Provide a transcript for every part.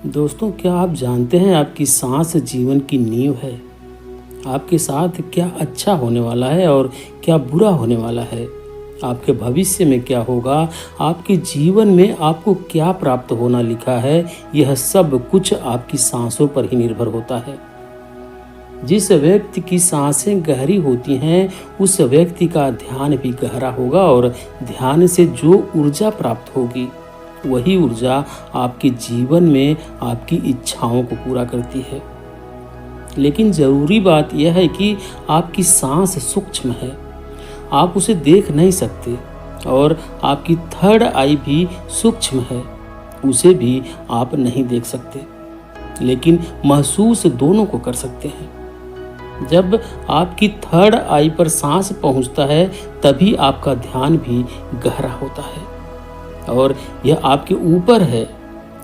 दोस्तों, क्या आप जानते हैं आपकी सांस जीवन की नींव है। आपके साथ क्या अच्छा होने वाला है और क्या बुरा होने वाला है, आपके भविष्य में क्या होगा, आपके जीवन में आपको क्या प्राप्त होना लिखा है, यह सब कुछ आपकी सांसों पर ही निर्भर होता है। जिस व्यक्ति की सांसें गहरी होती हैं उस व्यक्ति का ध्यान भी गहरा होगा और ध्यान से जो ऊर्जा प्राप्त होगी वही ऊर्जा आपके जीवन में आपकी इच्छाओं को पूरा करती है। लेकिन ज़रूरी बात यह है कि आपकी सांस सूक्ष्म है, आप उसे देख नहीं सकते, और आपकी थर्ड आई भी सूक्ष्म है, उसे भी आप नहीं देख सकते, लेकिन महसूस दोनों को कर सकते हैं। जब आपकी थर्ड आई पर सांस पहुंचता है तभी आपका ध्यान भी गहरा होता है, और यह आपके ऊपर है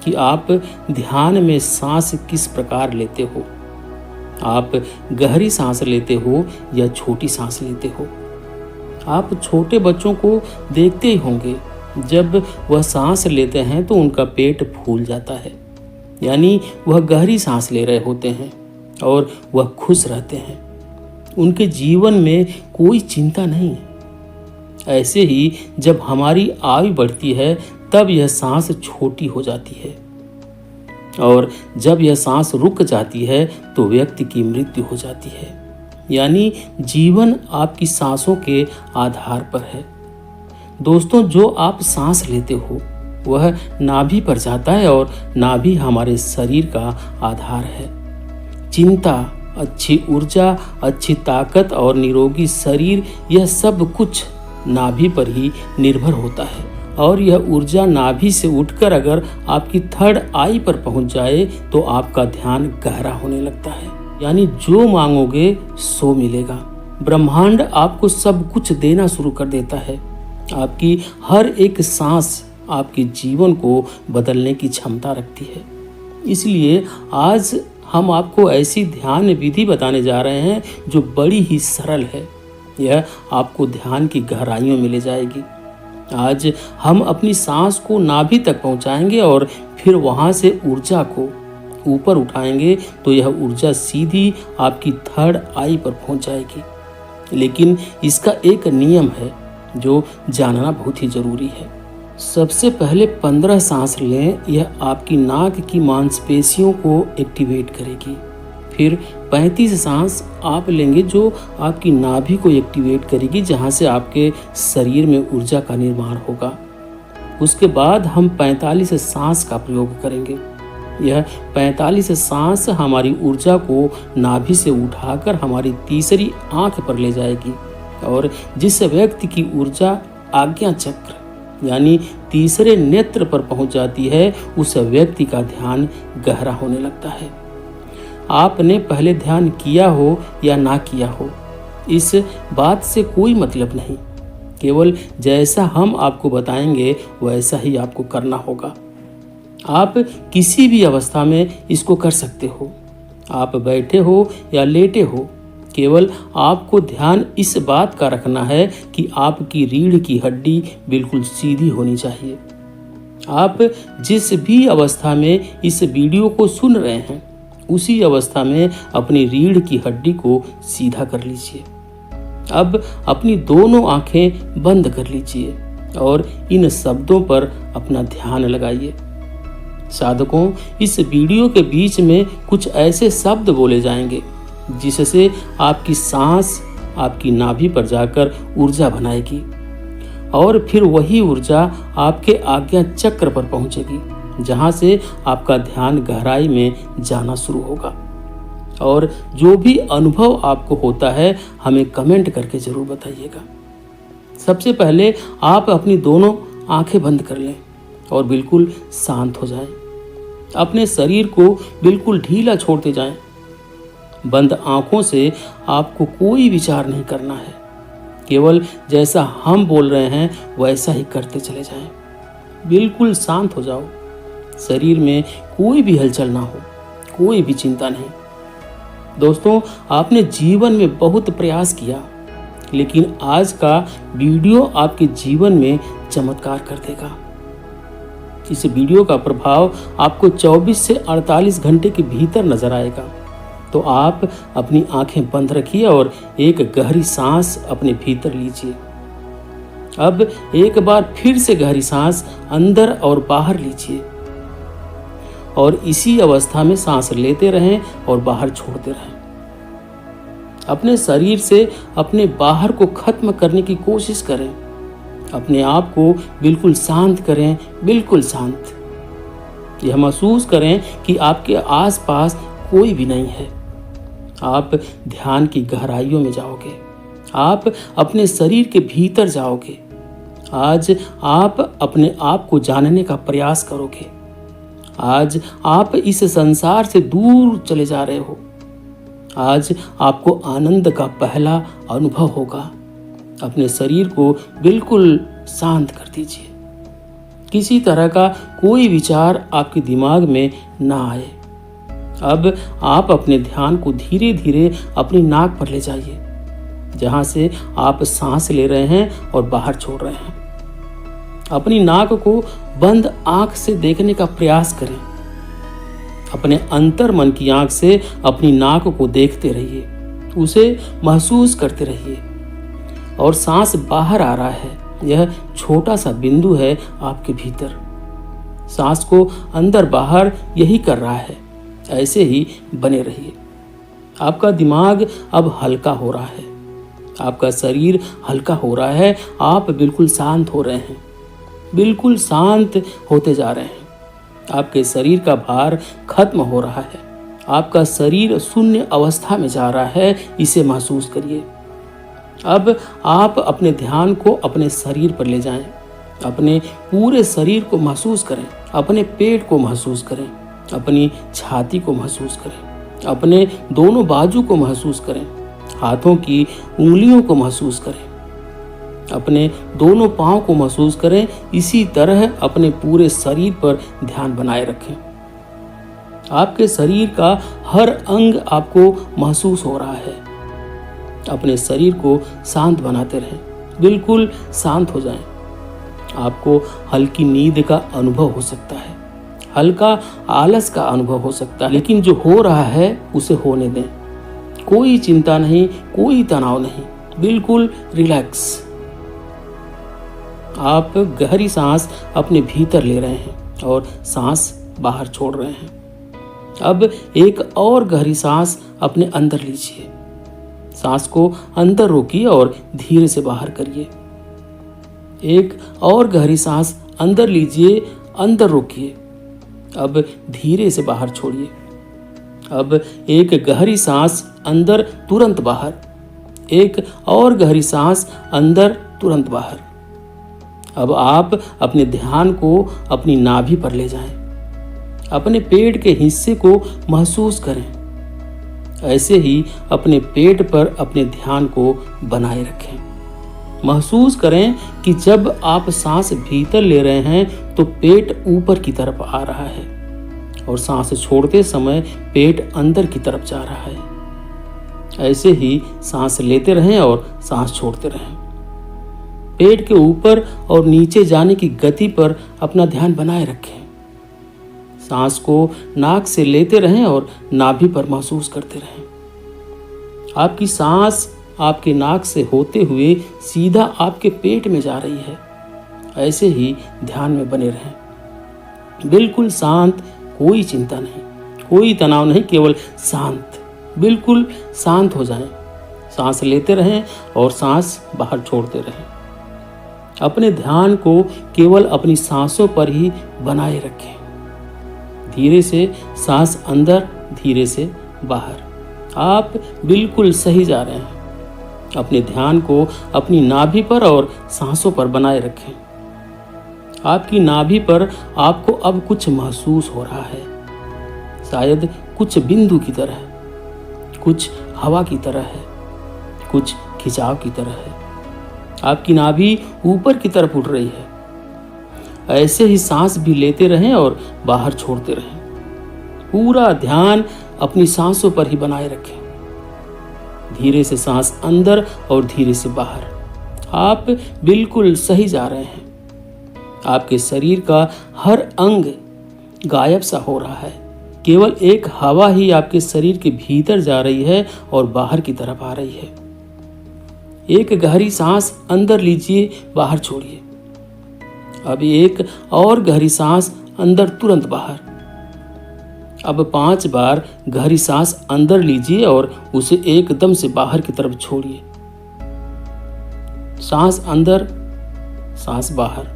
कि आप ध्यान में सांस किस प्रकार लेते हो। आप गहरी सांस लेते हो या छोटी सांस लेते हो। आप छोटे बच्चों को देखते ही होंगे, जब वह सांस लेते हैं तो उनका पेट फूल जाता है, यानी वह गहरी सांस ले रहे होते हैं और वह खुश रहते हैं। उनके जीवन में कोई चिंता नहीं है। ऐसे ही जब हमारी आयु बढ़ती है तब यह सांस छोटी हो जाती है, और जब यह सांस रुक जाती है तो व्यक्ति की मृत्यु हो जाती है। यानी जीवन आपकी सांसों के आधार पर है। दोस्तों, जो आप सांस लेते हो वह नाभि पर जाता है, और नाभि हमारे शरीर का आधार है। चिंता, अच्छी ऊर्जा, अच्छी ताकत और निरोगी शरीर, यह सब कुछ नाभि पर ही निर्भर होता है। और यह ऊर्जा नाभि से उठकर अगर आपकी थर्ड आई पर पहुंच जाए तो आपका ध्यान गहरा होने लगता है। यानी जो मांगोगे सो मिलेगा। ब्रह्मांड आपको सब कुछ देना शुरू कर देता है। आपकी हर एक सांस आपके जीवन को बदलने की क्षमता रखती है। इसलिए आज हम आपको ऐसी ध्यान विधि बताने जा रहे हैं जो बड़ी ही सरल है। यह आपको ध्यान की गहराइयों में ले जाएगी। आज हम अपनी सांस को नाभि तक पहुंचाएंगे और फिर वहां से ऊर्जा को ऊपर उठाएंगे तो यह ऊर्जा सीधी आपकी थर्ड आई पर पहुंच जाएगी। लेकिन इसका एक नियम है जो जानना बहुत ही जरूरी है। सबसे पहले 15 सांस लें, यह आपकी नाक की मांसपेशियों को एक्टिवेट करेगी। फिर 35 सांस आप लेंगे जो आपकी नाभि को एक्टिवेट करेगी, जहां से आपके शरीर में ऊर्जा का निर्माण होगा। उसके बाद हम 45 सांस का प्रयोग करेंगे। यह 45 सांस हमारी ऊर्जा को नाभि से उठाकर हमारी तीसरी आंख पर ले जाएगी, और जिस व्यक्ति की ऊर्जा आज्ञा चक्र यानी तीसरे नेत्र पर पहुंच जाती है उस व्यक्ति का ध्यान गहरा होने लगता है। आपने पहले ध्यान किया हो या ना किया हो, इस बात से कोई मतलब नहीं। केवल जैसा हम आपको बताएंगे वैसा ही आपको करना होगा। आप किसी भी अवस्था में इसको कर सकते हो। आप बैठे हो या लेटे हो, केवल आपको ध्यान इस बात का रखना है कि आपकी रीढ़ की हड्डी बिल्कुल सीधी होनी चाहिए। आप जिस भी अवस्था में इस वीडियो को सुन रहे हैं उसी अवस्था में अपनी रीढ़ की हड्डी को सीधा कर लीजिए। अब अपनी दोनों आंखें बंद कर लीजिए और इन शब्दों पर अपना ध्यान लगाइए। साधकों, इस वीडियो के बीच में कुछ ऐसे शब्द बोले जाएंगे जिससे आपकी सांस आपकी नाभि पर जाकर ऊर्जा बनाएगी, और फिर वही ऊर्जा आपके आज्ञा चक्र पर पहुंचेगी, जहां से आपका ध्यान गहराई में जाना शुरू होगा। और जो भी अनुभव आपको होता है हमें कमेंट करके जरूर बताइएगा। सबसे पहले आप अपनी दोनों आंखें बंद कर लें और बिल्कुल शांत हो जाएं। अपने शरीर को बिल्कुल ढीला छोड़ते जाएं। बंद आंखों से आपको कोई विचार नहीं करना है। केवल जैसा हम बोल रहे हैं वैसा ही करते चले जाएं। बिल्कुल शांत हो जाओ। शरीर में कोई भी हलचल ना हो, कोई भी चिंता नहीं। दोस्तों, आपने जीवन में बहुत प्रयास किया, लेकिन आज का वीडियो आपके जीवन में चमत्कार कर देगा। इस वीडियो का प्रभाव आपको 24 से 48 घंटे के भीतर नजर आएगा। तो आप अपनी आंखें बंद रखिए और एक गहरी सांस अपने भीतर लीजिए। अब एक बार फिर से गहरी सांस अंदर और बाहर लीजिए और इसी अवस्था में सांस लेते रहें और बाहर छोड़ते रहें। अपने शरीर से अपने बाहर को खत्म करने की कोशिश करें। अपने आप को बिल्कुल शांत करें, बिल्कुल शांत। यह महसूस करें कि आपके आसपास कोई भी नहीं है। आप ध्यान की गहराइयों में जाओगे। आप अपने शरीर के भीतर जाओगे। आज आप अपने आप को जानने का प्रयास करोगे। आज आप इस संसार से दूर चले जा रहे हो। आज आपको आनंद का पहला अनुभव होगा। अपने शरीर को बिल्कुल शांत कर दीजिए। किसी तरह का कोई विचार आपके दिमाग में ना आए। अब आप अपने ध्यान को धीरे धीरे अपनी नाक पर ले जाइए, जहां से आप सांस ले रहे हैं और बाहर छोड़ रहे हैं। अपनी नाक को बंद आंख से देखने का प्रयास करें। अपने अंतर मन की आंख से अपनी नाक को देखते रहिए, उसे महसूस करते रहिए। और सांस बाहर आ रहा है, यह छोटा सा बिंदु है आपके भीतर। सांस को अंदर बाहर यही कर रहा है। ऐसे ही बने रहिए। आपका दिमाग अब हल्का हो रहा है। आपका शरीर हल्का हो रहा है। आप बिल्कुल शांत हो रहे हैं, बिल्कुल शांत होते जा रहे हैं। आपके शरीर का भार खत्म हो रहा है। आपका शरीर शून्य अवस्था में जा रहा है। इसे महसूस करिए। अब आप अपने ध्यान को अपने शरीर पर ले जाएं। अपने पूरे शरीर को महसूस करें। अपने पेट को महसूस करें। अपनी छाती को महसूस करें। अपने दोनों बाजू को महसूस करें। हाथों की उंगलियों को महसूस करें। अपने दोनों पांव को महसूस करें। इसी तरह अपने पूरे शरीर पर ध्यान बनाए रखें। आपके शरीर का हर अंग आपको महसूस हो रहा है। अपने शरीर को शांत बनाते रहें, बिल्कुल शांत हो जाएं। आपको हल्की नींद का अनुभव हो सकता है, हल्का आलस का अनुभव हो सकता है, लेकिन जो हो रहा है उसे होने दें। कोई चिंता नहीं, कोई तनाव नहीं, बिल्कुल रिलैक्स। आप गहरी सांस अपने भीतर ले रहे हैं और सांस बाहर छोड़ रहे हैं। अब एक और गहरी सांस अपने अंदर लीजिए। सांस को अंदर रोकिए और धीरे से बाहर करिए। एक और गहरी सांस अंदर लीजिए, अंदर रोकिए। अब धीरे से बाहर छोड़िए। अब एक गहरी सांस अंदर, तुरंत बाहर। एक और गहरी सांस अंदर, तुरंत बाहर। अब आप अपने ध्यान को अपनी नाभि पर ले जाएं। अपने पेट के हिस्से को महसूस करें। ऐसे ही अपने पेट पर अपने ध्यान को बनाए रखें। महसूस करें कि जब आप सांस भीतर ले रहे हैं तो पेट ऊपर की तरफ आ रहा है और सांस छोड़ते समय पेट अंदर की तरफ जा रहा है। ऐसे ही सांस लेते रहें और सांस छोड़ते रहें। पेट के ऊपर और नीचे जाने की गति पर अपना ध्यान बनाए रखें। सांस को नाक से लेते रहें और नाभि पर महसूस करते रहें। आपकी सांस आपके नाक से होते हुए सीधा आपके पेट में जा रही है। ऐसे ही ध्यान में बने रहें। बिल्कुल शांत, कोई चिंता नहीं, कोई तनाव नहीं, केवल शांत। बिल्कुल शांत हो जाएं। सांस लेते रहें और सांस बाहर छोड़ते रहें। अपने ध्यान को केवल अपनी सांसों पर ही बनाए रखें। धीरे से सांस अंदर, धीरे से बाहर। आप बिल्कुल सही जा रहे हैं। अपने ध्यान को अपनी नाभि पर और सांसों पर बनाए रखें। आपकी नाभि पर आपको अब कुछ महसूस हो रहा है। शायद कुछ बिंदु की तरह, कुछ हवा की तरह है, कुछ खिंचाव की तरह है। आपकी नाभि ऊपर की तरफ उठ रही है। ऐसे ही सांस भी लेते रहें और बाहर छोड़ते रहें। पूरा ध्यान अपनी सांसों पर ही बनाए रखें। धीरे से सांस अंदर और धीरे से बाहर। आप बिल्कुल सही जा रहे हैं। आपके शरीर का हर अंग गायब सा हो रहा है। केवल एक हवा ही आपके शरीर के भीतर जा रही है और बाहर की तरफ आ रही है। एक गहरी सांस अंदर लीजिए, बाहर छोड़िए। अब एक और गहरी सांस अंदर, तुरंत बाहर। अब 5 बार गहरी सांस अंदर लीजिए और उसे एकदम से बाहर की तरफ छोड़िए। सांस अंदर, सांस बाहर,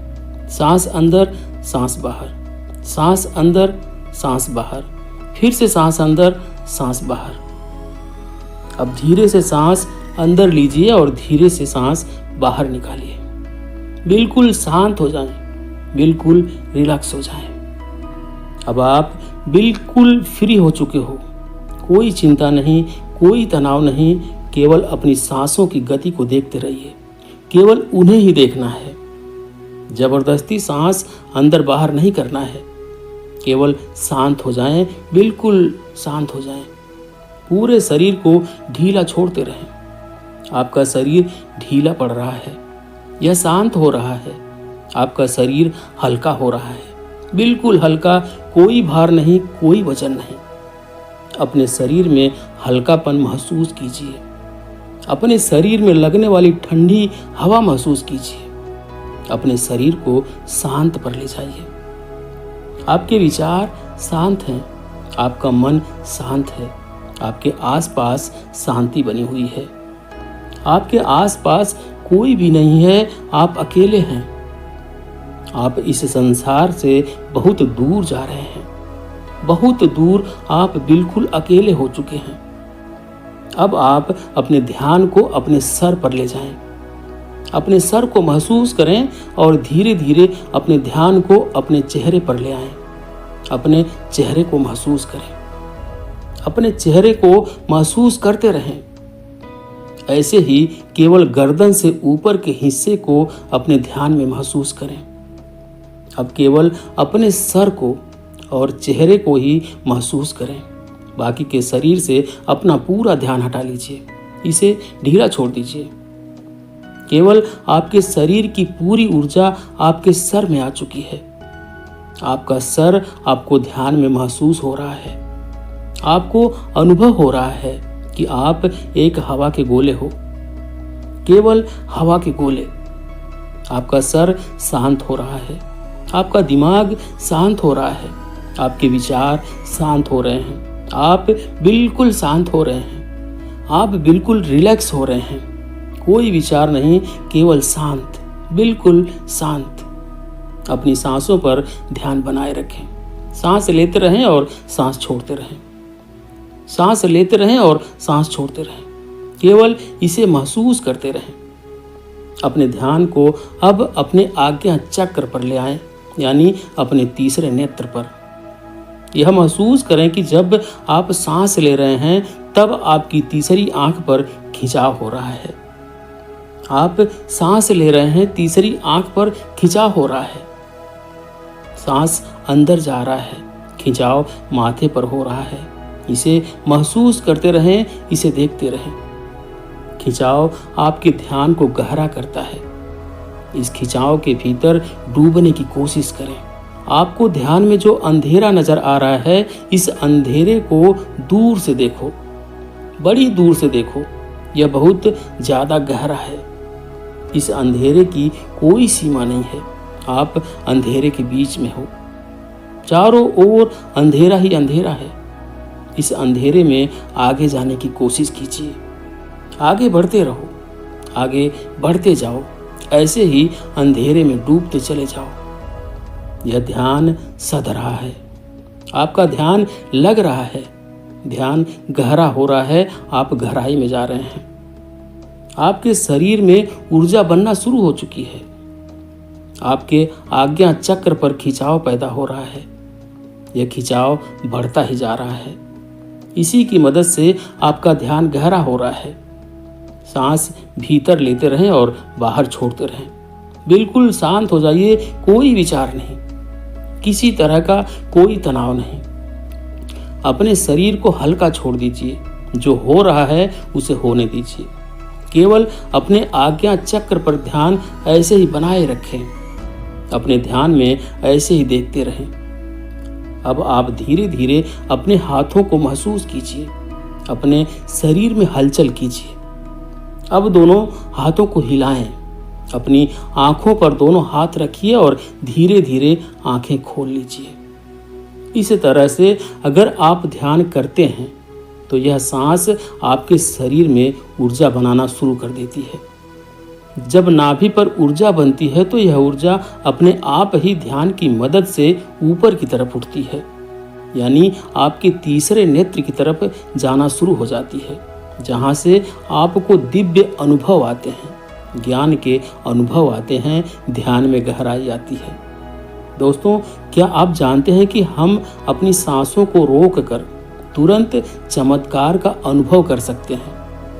सांस अंदर, सांस बाहर, सांस अंदर, सांस बाहर, फिर से सांस अंदर, सांस बाहर। अब धीरे से सांस अंदर लीजिए और धीरे से सांस बाहर निकालिए। बिल्कुल शांत हो जाएं, बिल्कुल रिलैक्स हो जाएं। अब आप बिल्कुल फ्री हो चुके हो। कोई चिंता नहीं, कोई तनाव नहीं, केवल अपनी सांसों की गति को देखते रहिए। केवल उन्हें ही देखना है। जबरदस्ती सांस अंदर बाहर नहीं करना है। केवल शांत हो जाएं, बिल्कुल शांत हो जाएं। पूरे शरीर को ढीला छोड़ते रहें। आपका शरीर ढीला पड़ रहा है, यह शांत हो रहा है। आपका शरीर हल्का हो रहा है, बिल्कुल हल्का, कोई भार नहीं, कोई वजन नहीं। अपने शरीर में हल्कापन महसूस कीजिए। अपने शरीर में लगने वाली ठंडी हवा महसूस कीजिए। अपने शरीर को शांत पर ले जाइए। आपके विचार शांत हैं, आपका मन शांत है, आपके आसपास शांति बनी हुई है। आपके आसपास कोई भी नहीं है, आप अकेले हैं। आप इस संसार से बहुत दूर जा रहे हैं, बहुत दूर। आप बिल्कुल अकेले हो चुके हैं। अब आप अपने ध्यान को अपने सर पर ले जाएं। अपने सर को महसूस करें और धीरे धीरे अपने ध्यान को अपने चेहरे पर ले आएं। अपने चेहरे को महसूस करें। अपने चेहरे को महसूस करते रहें। ऐसे ही केवल गर्दन से ऊपर के हिस्से को अपने ध्यान में महसूस करें। अब केवल अपने सर को और चेहरे को ही महसूस करें। बाकी के शरीर से अपना पूरा ध्यान हटा लीजिए, इसे ढीला छोड़ दीजिए। केवल आपके शरीर की पूरी ऊर्जा आपके सर में आ चुकी है। आपका सर आपको ध्यान में महसूस हो रहा है। आपको अनुभव हो रहा है कि आप एक हवा के गोले हो, केवल हवा के गोले। आपका सर शांत हो रहा है, आपका दिमाग शांत हो रहा है, आपके विचार शांत हो रहे हैं। आप बिल्कुल शांत हो रहे हैं, आप बिल्कुल रिलैक्स हो रहे हैं। कोई विचार नहीं, केवल शांत, बिल्कुल शांत। अपनी सांसों पर ध्यान बनाए रखें। सांस लेते रहें और सांस छोड़ते रहें। सांस लेते रहें और सांस छोड़ते रहें। केवल इसे महसूस करते रहें। अपने ध्यान को अब अपने आज्ञा चक्र पर ले आएं, यानी अपने तीसरे नेत्र पर। यह महसूस करें कि जब आप सांस ले रहे हैं तब आपकी तीसरी आंख पर खिंचाव हो रहा है। आप सांस ले रहे हैं, तीसरी आंख पर खिंचाव हो रहा है। सांस अंदर जा रहा है, खिंचाव माथे पर हो रहा है। इसे महसूस करते रहें, इसे देखते रहें। खिंचाव आपके ध्यान को गहरा करता है। इस खिंचाव के भीतर डूबने की कोशिश करें। आपको ध्यान में जो अंधेरा नजर आ रहा है, इस अंधेरे को दूर से देखो, बड़ी दूर से देखो। यह बहुत ज्यादा गहरा है। इस अंधेरे की कोई सीमा नहीं है। आप अंधेरे के बीच में हो। चारों ओर अंधेरा ही अंधेरा है। इस अंधेरे में आगे जाने की कोशिश कीजिए। आगे बढ़ते रहो, आगे बढ़ते जाओ। ऐसे ही अंधेरे में डूबते चले जाओ। यह ध्यान सध रहा है। आपका ध्यान लग रहा है। ध्यान गहरा हो रहा है। आप गहराई में जा रहे हैं। आपके शरीर में ऊर्जा बनना शुरू हो चुकी है। आपके आज्ञा चक्र पर खिंचाव पैदा हो रहा है। यह खिंचाव बढ़ता ही जा रहा है। इसी की मदद से आपका ध्यान गहरा हो रहा है। सांस भीतर लेते रहें और बाहर छोड़ते रहें। बिल्कुल शांत हो जाइए। कोई विचार नहीं, किसी तरह का कोई तनाव नहीं। अपने शरीर को हल्का छोड़ दीजिए। जो हो रहा है उसे होने दीजिए। केवल अपने आज्ञा चक्र पर ध्यान ऐसे ही बनाए रखें। अपने ध्यान में ऐसे ही देखते रहें। अब आप धीरे धीरे अपने हाथों को महसूस कीजिए, अपने शरीर में हलचल कीजिए। अब दोनों हाथों को हिलाएं, अपनी आंखों पर दोनों हाथ रखिए और धीरे धीरे आंखें खोल लीजिए। इस तरह से अगर आप ध्यान करते हैं तो यह सांस आपके शरीर में ऊर्जा बनाना शुरू कर देती है। जब नाभि पर ऊर्जा बनती है तो यह ऊर्जा अपने आप ही ध्यान की मदद से ऊपर की तरफ उठती है, यानी आपके तीसरे नेत्र की तरफ जाना शुरू हो जाती है, जहाँ से आपको दिव्य अनुभव आते हैं, ज्ञान के अनुभव आते हैं, ध्यान में गहराई आती है। दोस्तों, क्या आप जानते हैं कि हम अपनी सांसों को रोक कर तुरंत चमत्कार का अनुभव कर सकते हैं?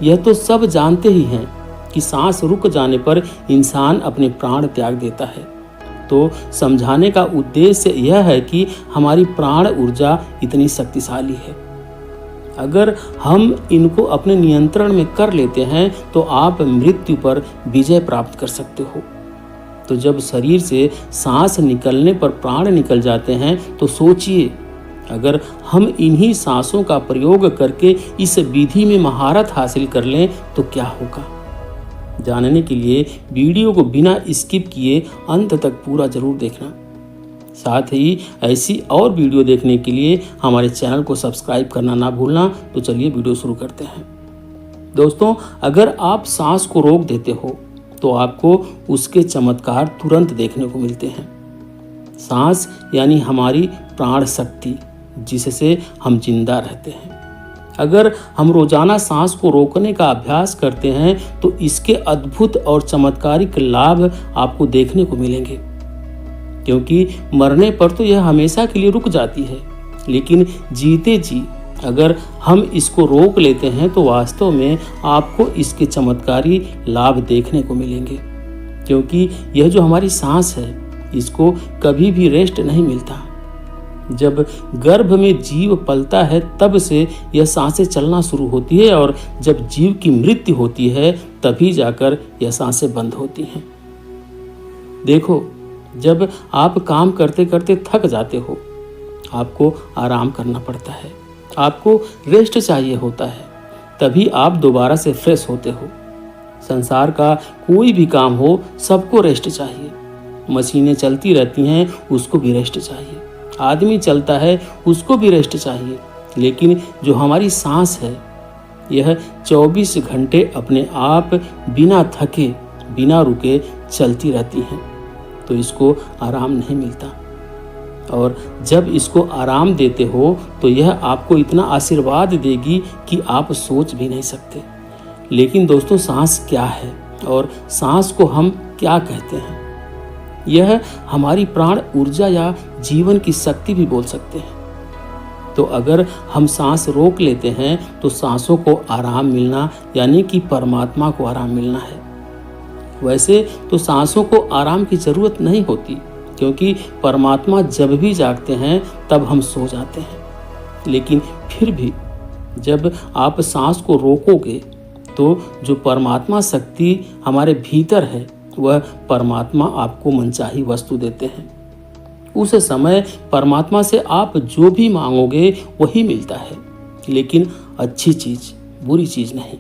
यह तो सब जानते ही हैं कि सांस रुक जाने पर इंसान अपने प्राण त्याग देता है। तो समझाने का उद्देश्य यह है कि हमारी प्राण ऊर्जा इतनी शक्तिशाली है। अगर हम इनको अपने नियंत्रण में कर लेते हैं तो आप मृत्यु पर विजय प्राप्त कर सकते हो। तो जब शरीर से सांस निकलने पर प्राण निकल जाते हैं तो सोचिए, अगर हम इन्हीं सांसों का प्रयोग करके इस विधि में महारत हासिल कर लें तो क्या होगा। जानने के लिए वीडियो को बिना स्किप किए अंत तक पूरा जरूर देखना। साथ ही ऐसी और वीडियो देखने के लिए हमारे चैनल को सब्सक्राइब करना ना भूलना। तो चलिए वीडियो शुरू करते हैं। दोस्तों, अगर आप सांस को रोक देते हो तो आपको उसके चमत्कार तुरंत देखने को मिलते हैं। सांस यानी हमारी प्राण शक्ति, जिससे हम जिंदा रहते हैं। अगर हम रोजाना सांस को रोकने का अभ्यास करते हैं तो इसके अद्भुत और चमत्कारिक लाभ आपको देखने को मिलेंगे, क्योंकि मरने पर तो यह हमेशा के लिए रुक जाती है, लेकिन जीते जी अगर हम इसको रोक लेते हैं तो वास्तव में आपको इसके चमत्कारी लाभ देखने को मिलेंगे। क्योंकि यह जो हमारी सांस है, इसको कभी भी रेस्ट नहीं मिलता। जब गर्भ में जीव पलता है तब से यह सांसें चलना शुरू होती है, और जब जीव की मृत्यु होती है तभी जाकर यह सांसें बंद होती हैं। देखो, जब आप काम करते करते थक जाते हो, आपको आराम करना पड़ता है, आपको रेस्ट चाहिए होता है, तभी आप दोबारा से फ्रेश होते हो। संसार का कोई भी काम हो, सबको रेस्ट चाहिए। मशीनें चलती रहती हैं, उसको भी रेस्ट चाहिए। आदमी चलता है, उसको भी रेस्ट चाहिए। लेकिन जो हमारी सांस है, यह 24 घंटे अपने आप बिना थके, बिना रुके चलती रहती हैं, तो इसको आराम नहीं मिलता। और जब इसको आराम देते हो तो यह आपको इतना आशीर्वाद देगी कि आप सोच भी नहीं सकते। लेकिन दोस्तों, सांस क्या है और सांस को हम क्या कहते हैं? यह हमारी प्राण ऊर्जा या जीवन की शक्ति भी बोल सकते हैं। तो अगर हम सांस रोक लेते हैं तो सांसों को आराम मिलना, यानी कि परमात्मा को आराम मिलना है। वैसे तो सांसों को आराम की जरूरत नहीं होती, क्योंकि परमात्मा जब भी जागते हैं तब हम सो जाते हैं। लेकिन फिर भी जब आप सांस को रोकोगे तो जो परमात्मा शक्ति हमारे भीतर है, वह परमात्मा आपको मनचाही वस्तु देते हैं। उस समय परमात्मा से आप जो भी मांगोगे वही मिलता है, लेकिन अच्छी चीज, बुरी चीज नहीं।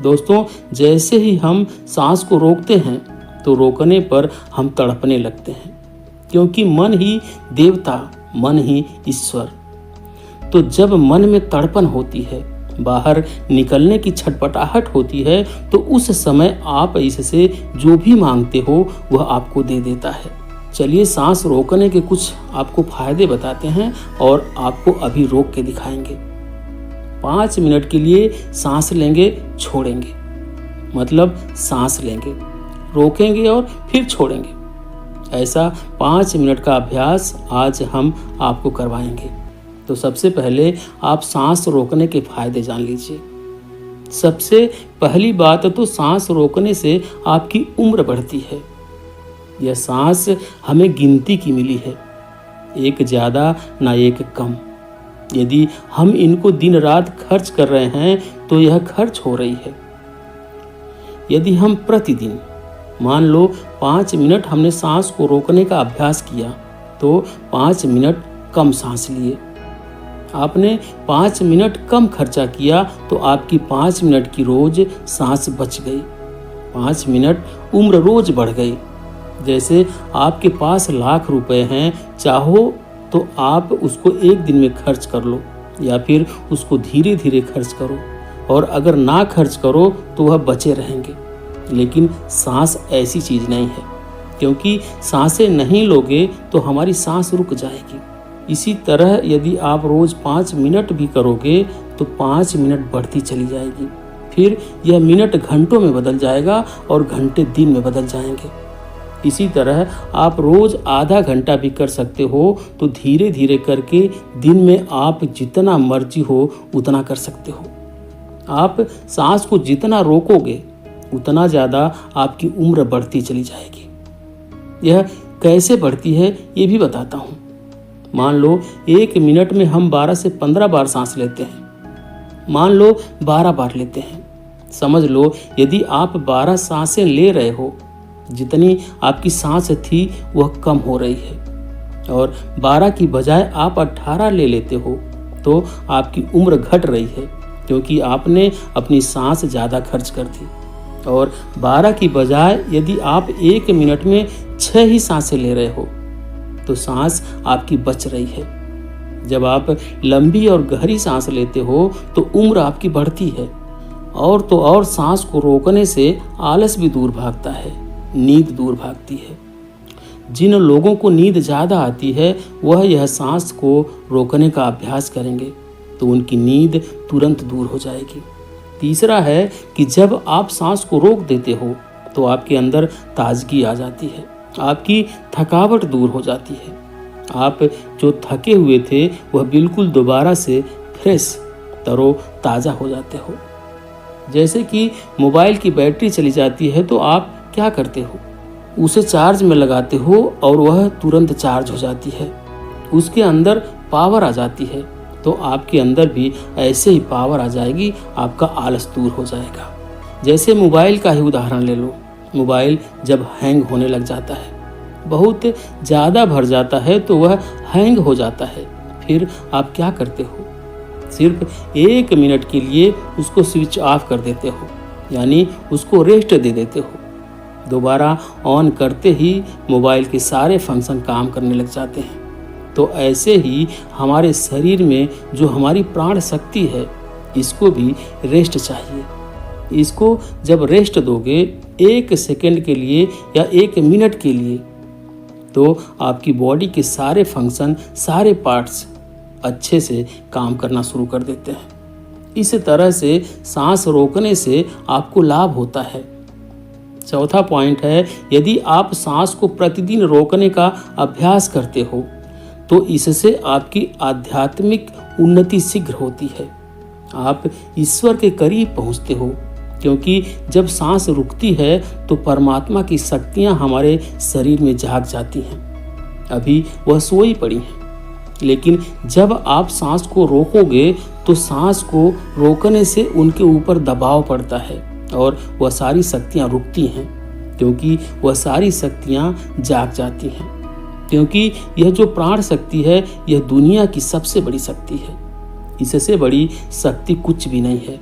दोस्तों, जैसे ही हम सांस को रोकते हैं तो रोकने पर हम तड़पने लगते हैं, क्योंकि मन ही देवता, मन ही ईश्वर। तो जब मन में तड़पन होती है, बाहर निकलने की छटपटाहट होती है, तो उस समय आप इससे जो भी मांगते हो वह आपको दे देता है। चलिए सांस रोकने के कुछ आपको फायदे बताते हैं और आपको अभी रोक के दिखाएंगे। 5 मिनट के लिए सांस लेंगे, छोड़ेंगे, मतलब सांस लेंगे, रोकेंगे और फिर छोड़ेंगे। ऐसा 5 मिनट का अभ्यास आज हम आपको करवाएंगे। तो सबसे पहले आप सांस रोकने के फायदे जान लीजिए। सबसे पहली बात तो सांस रोकने से आपकी उम्र बढ़ती है। यह सांस हमें गिनती की मिली है, एक ज़्यादा ना एक कम। यदि हम इनको दिन रात खर्च कर रहे हैं तो यह खर्च हो रही है। यदि हम प्रतिदिन मान लो 5 मिनट हमने सांस को रोकने का अभ्यास किया तो 5 मिनट कम सांस लिए। आपने 5 मिनट कम खर्चा किया तो आपकी 5 मिनट की रोज सांस बच गई। 5 मिनट उम्र रोज बढ़ गई। जैसे आपके पास लाख रुपए हैं, चाहो तो आप उसको एक दिन में खर्च कर लो या फिर उसको धीरे धीरे खर्च करो, और अगर ना खर्च करो तो वह बचे रहेंगे। लेकिन सांस ऐसी चीज़ नहीं है, क्योंकि सांसें नहीं लोगे तो हमारी सांस रुक जाएगी। इसी तरह यदि आप रोज़ 5 मिनट भी करोगे तो 5 मिनट बढ़ती चली जाएगी, फिर यह मिनट घंटों में बदल जाएगा और घंटे दिन में बदल जाएंगे। इसी तरह आप रोज़ आधा घंटा भी कर सकते हो तो धीरे धीरे करके दिन में आप जितना मर्जी हो उतना कर सकते हो। आप सांस को जितना रोकोगे उतना ज़्यादा आपकी उम्र बढ़ती चली जाएगी। यह कैसे बढ़ती है ये भी बताता हूँ। मान लो 1 मिनट में हम 12 से 15 बार सांस लेते हैं। मान लो 12 बार लेते हैं। समझ लो यदि आप 12 सांसें ले रहे हो, जितनी आपकी सांस थी वह कम हो रही है, और 12 की बजाय आप 18 ले लेते हो तो आपकी उम्र घट रही है, क्योंकि आपने अपनी सांस ज़्यादा खर्च कर दी। और 12 की बजाय यदि आप 1 मिनट में 6 ही सांसें ले रहे हो तो सांस आपकी बच रही है। जब आप लंबी और गहरी सांस लेते हो तो उम्र आपकी बढ़ती है, और तो और सांस को रोकने से आलस भी दूर भागता है, नींद दूर भागती है। जिन लोगों को नींद ज़्यादा आती है वह यह सांस को रोकने का अभ्यास करेंगे तो उनकी नींद तुरंत दूर हो जाएगी। तीसरा है कि जब आप सांस को रोक देते हो तो आपके अंदर ताजगी आ जाती है, आपकी थकावट दूर हो जाती है। आप जो थके हुए थे वह बिल्कुल दोबारा से फ्रेश तरो ताज़ा हो जाते हो। जैसे कि मोबाइल की बैटरी चली जाती है तो आप क्या करते हो, उसे चार्ज में लगाते हो और वह तुरंत चार्ज हो जाती है, उसके अंदर पावर आ जाती है। तो आपके अंदर भी ऐसे ही पावर आ जाएगी, आपका आलस दूर हो जाएगा। जैसे मोबाइल का ही उदाहरण ले लो। मोबाइल जब हैंग होने लग जाता है, बहुत ज़्यादा भर जाता है तो वह हैंग हो जाता है, फिर आप क्या करते हो, सिर्फ 1 मिनट के लिए उसको स्विच ऑफ कर देते हो, यानी उसको रेस्ट दे देते हो। दोबारा ऑन करते ही मोबाइल के सारे फंक्शन काम करने लग जाते हैं। तो ऐसे ही हमारे शरीर में जो हमारी प्राण शक्ति है, इसको भी रेस्ट चाहिए। इसको जब रेस्ट दोगे 1 सेकंड के लिए या 1 मिनट के लिए, तो आपकी बॉडी के सारे फंक्शन, सारे पार्ट्स अच्छे से काम करना शुरू कर देते हैं। इस तरह से सांस रोकने से आपको लाभ होता है। चौथा पॉइंट है, यदि आप सांस को प्रतिदिन रोकने का अभ्यास करते हो तो इससे आपकी आध्यात्मिक उन्नति शीघ्र होती है। आप ईश्वर के करीब पहुंचते हो, क्योंकि जब सांस रुकती है तो परमात्मा की शक्तियां हमारे शरीर में जाग जाती हैं। अभी वह सोई पड़ी हैं, लेकिन जब आप सांस को रोकोगे तो सांस को रोकने से उनके ऊपर दबाव पड़ता है और वह सारी शक्तियां रुकती हैं, क्योंकि वह सारी शक्तियां जाग जाती हैं। क्योंकि यह जो प्राण शक्ति है यह दुनिया की सबसे बड़ी शक्ति है, इससे बड़ी शक्ति कुछ भी नहीं है।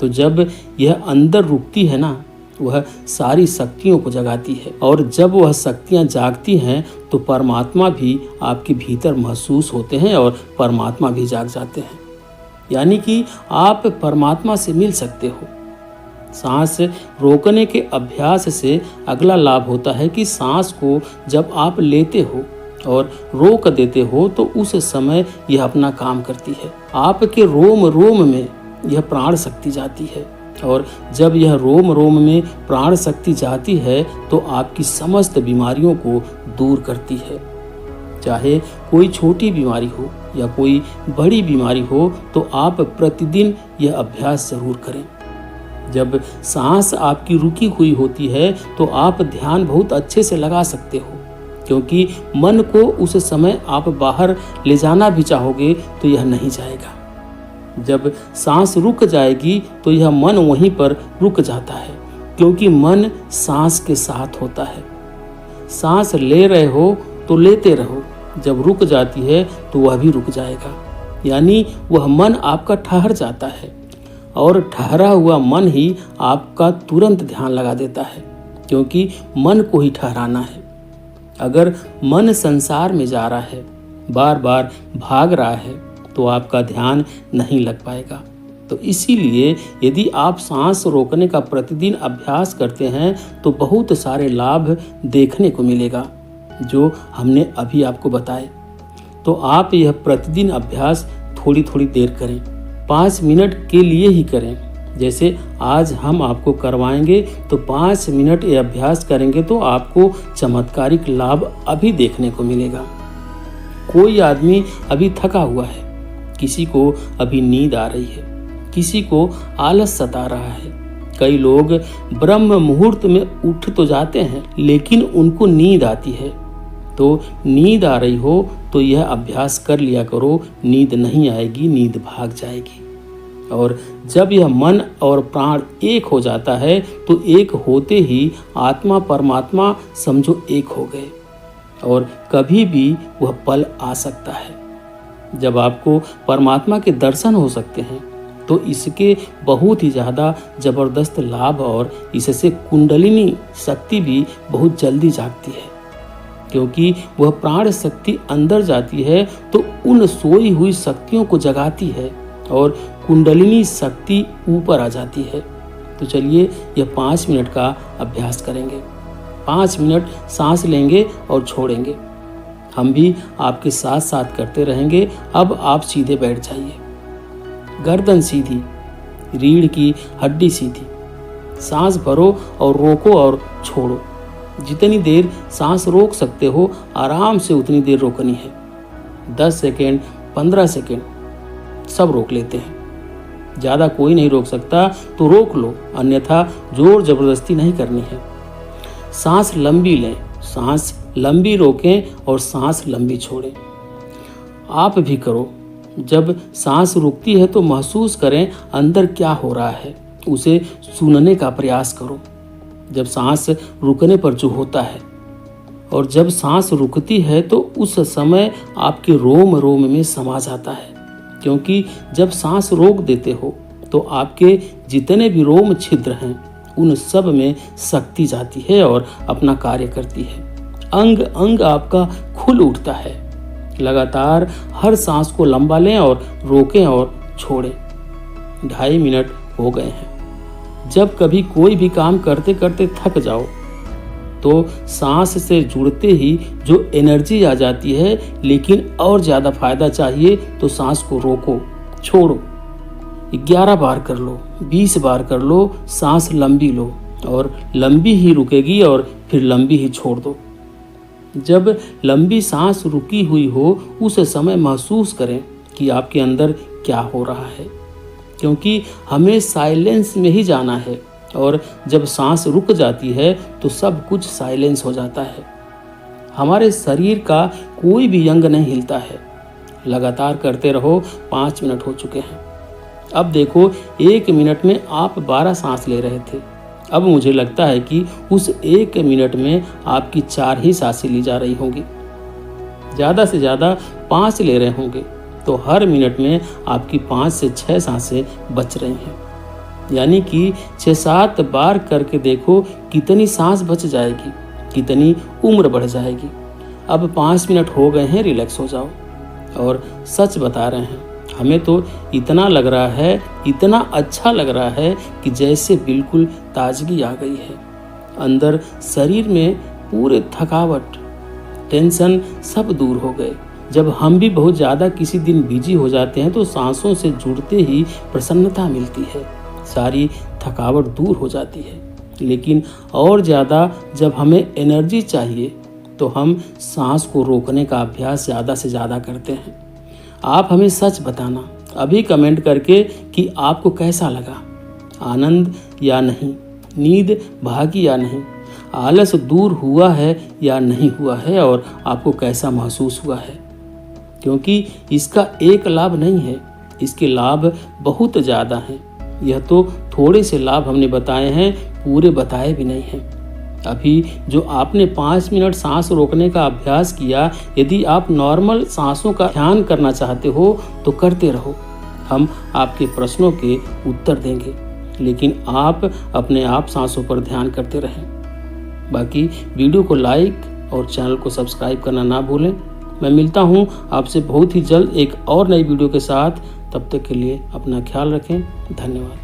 तो जब यह अंदर रुकती है ना, वह सारी शक्तियों को जगाती है, और जब वह शक्तियां जागती हैं तो परमात्मा भी आपके भीतर महसूस होते हैं और परमात्मा भी जाग जाते हैं, यानी कि आप परमात्मा से मिल सकते हो। सांस रोकने के अभ्यास से अगला लाभ होता है कि सांस को जब आप लेते हो और रोक देते हो तो उस समय यह अपना काम करती है। आपके रोम रोम में यह प्राण शक्ति जाती है, और जब यह रोम रोम में प्राण शक्ति जाती है तो आपकी समस्त बीमारियों को दूर करती है। चाहे कोई छोटी बीमारी हो या कोई बड़ी बीमारी हो, तो आप प्रतिदिन यह अभ्यास जरूर करें। जब सांस आपकी रुकी हुई होती है तो आप ध्यान बहुत अच्छे से लगा सकते हो, क्योंकि मन को उस समय आप बाहर ले जाना भी चाहोगे तो यह नहीं जाएगा। जब सांस रुक जाएगी तो यह मन वहीं पर रुक जाता है क्योंकि मन सांस के साथ होता है। सांस ले रहे हो तो लेते रहो, जब रुक जाती है तो वह भी रुक जाएगा, यानी वह मन आपका ठहर जाता है और ठहरा हुआ मन ही आपका तुरंत ध्यान लगा देता है, क्योंकि मन को ही ठहराना है। अगर मन संसार में जा रहा है, बार बार भाग रहा है, तो आपका ध्यान नहीं लग पाएगा। तो इसीलिए यदि आप सांस रोकने का प्रतिदिन अभ्यास करते हैं तो बहुत सारे लाभ देखने को मिलेगा, जो हमने अभी आपको बताए। तो आप यह प्रतिदिन अभ्यास थोड़ी थोड़ी देर करें, 5 मिनट के लिए ही करें। जैसे आज हम आपको करवाएंगे तो 5 मिनट ये अभ्यास करेंगे तो आपको चमत्कारिक लाभ अभी देखने को मिलेगा। कोई आदमी अभी थका हुआ है, किसी को अभी नींद आ रही है, किसी को आलस सता रहा है। कई लोग ब्रह्म मुहूर्त में उठ तो जाते हैं, लेकिन उनको नींद आती है। तो नींद आ रही हो तो यह अभ्यास कर लिया करो, नींद नहीं आएगी, नींद भाग जाएगी। और जब यह मन और प्राण एक हो जाता है तो एक होते ही आत्मा परमात्मा समझो एक हो गए, और कभी भी वह पल आ सकता है जब आपको परमात्मा के दर्शन हो सकते हैं। तो इसके बहुत ही ज़्यादा ज़बरदस्त लाभ, और इससे कुंडलिनी शक्ति भी बहुत जल्दी जागती है, क्योंकि वह प्राण शक्ति अंदर जाती है तो उन सोई हुई शक्तियों को जगाती है और कुंडलिनी शक्ति ऊपर आ जाती है। तो चलिए यह 5 मिनट का अभ्यास करेंगे। 5 मिनट सांस लेंगे और छोड़ेंगे। हम भी आपके साथ साथ करते रहेंगे। अब आप सीधे बैठ जाइए, गर्दन सीधी, रीढ़ की हड्डी सीधी। सांस भरो और रोको और छोड़ो। जितनी देर सांस रोक सकते हो आराम से उतनी देर रोकनी है। 10 सेकेंड, 15 सेकेंड सब रोक लेते हैं। ज़्यादा कोई नहीं रोक सकता तो रोक लो, अन्यथा जोर जबरदस्ती नहीं करनी है। सांस लंबी लें, सांस लंबी रोकें और सांस लंबी छोड़ें। आप भी करो। जब सांस रुकती है तो महसूस करें अंदर क्या हो रहा है, उसे सुनने का प्रयास करो। जब सांस रुकने पर जो होता है, और जब सांस रुकती है तो उस समय आपके रोम रोम में समा जाता है, क्योंकि जब सांस रोक देते हो तो आपके जितने भी रोम छिद्र हैं उन सब में शक्ति जाती है और अपना कार्य करती है। अंग अंग आपका खुल उठता है। लगातार हर सांस को लंबा लें और रोकें और छोड़ें। 2.5 मिनट हो गए हैं। जब कभी कोई भी काम करते करते थक जाओ तो सांस से जुड़ते ही जो एनर्जी आ जाती है, लेकिन और ज़्यादा फायदा चाहिए तो सांस को रोको, छोड़ो। 11 बार कर लो, 20 बार कर लो, सांस लंबी लो और लंबी ही रुकेगी और फिर लंबी ही छोड़ दो। जब लंबी सांस रुकी हुई हो उस समय महसूस करें कि आपके अंदर क्या हो रहा है, क्योंकि हमें साइलेंस में ही जाना है। और जब सांस रुक जाती है तो सब कुछ साइलेंस हो जाता है। हमारे शरीर का कोई भी अंग नहीं हिलता है। लगातार करते रहो। 5 मिनट हो चुके हैं। अब देखो 1 मिनट में आप 12 सांस ले रहे थे। अब मुझे लगता है कि उस 1 मिनट में आपकी 4 ही सांसें ली जा रही होंगी। ज़्यादा से ज़्यादा 5 ले रहे होंगे, तो हर मिनट में आपकी 5 से 6 सांसें बच रही हैं। यानी कि 6-7 बार करके देखो कितनी सांस बच जाएगी, कितनी उम्र बढ़ जाएगी। अब 5 मिनट हो गए हैं, रिलैक्स हो जाओ। और सच बता रहे हैं, हमें तो इतना लग रहा है, इतना अच्छा लग रहा है कि जैसे बिल्कुल ताजगी आ गई है। अंदर शरीर में पूरे थकावट, टेंशन सब दूर हो गए। जब हम भी बहुत ज़्यादा किसी दिन बिजी हो जाते हैं तो सांसों से जुड़ते ही प्रसन्नता मिलती है, सारी थकावट दूर हो जाती है। लेकिन और ज़्यादा जब हमें एनर्जी चाहिए तो हम सांस को रोकने का अभ्यास ज़्यादा से ज़्यादा करते हैं। आप हमें सच बताना अभी कमेंट करके कि आपको कैसा लगा, आनंद या नहीं, नींद भागी या नहीं, आलस दूर हुआ है या नहीं हुआ है, और आपको कैसा महसूस हुआ है। क्योंकि इसका एक लाभ नहीं है, इसके लाभ बहुत ज़्यादा हैं। यह तो थोड़े से लाभ हमने बताए हैं, पूरे बताए भी नहीं हैं। अभी जो आपने 5 मिनट सांस रोकने का अभ्यास किया, यदि आप नॉर्मल सांसों का ध्यान करना चाहते हो तो करते रहो। हम आपके प्रश्नों के उत्तर देंगे, लेकिन आप अपने आप सांसों पर ध्यान करते रहें। बाकी वीडियो को लाइक और चैनल को सब्सक्राइब करना ना भूलें। मैं मिलता हूँ आपसे बहुत ही जल्द एक और नई वीडियो के साथ। तब तक के लिए अपना ख्याल रखें। धन्यवाद।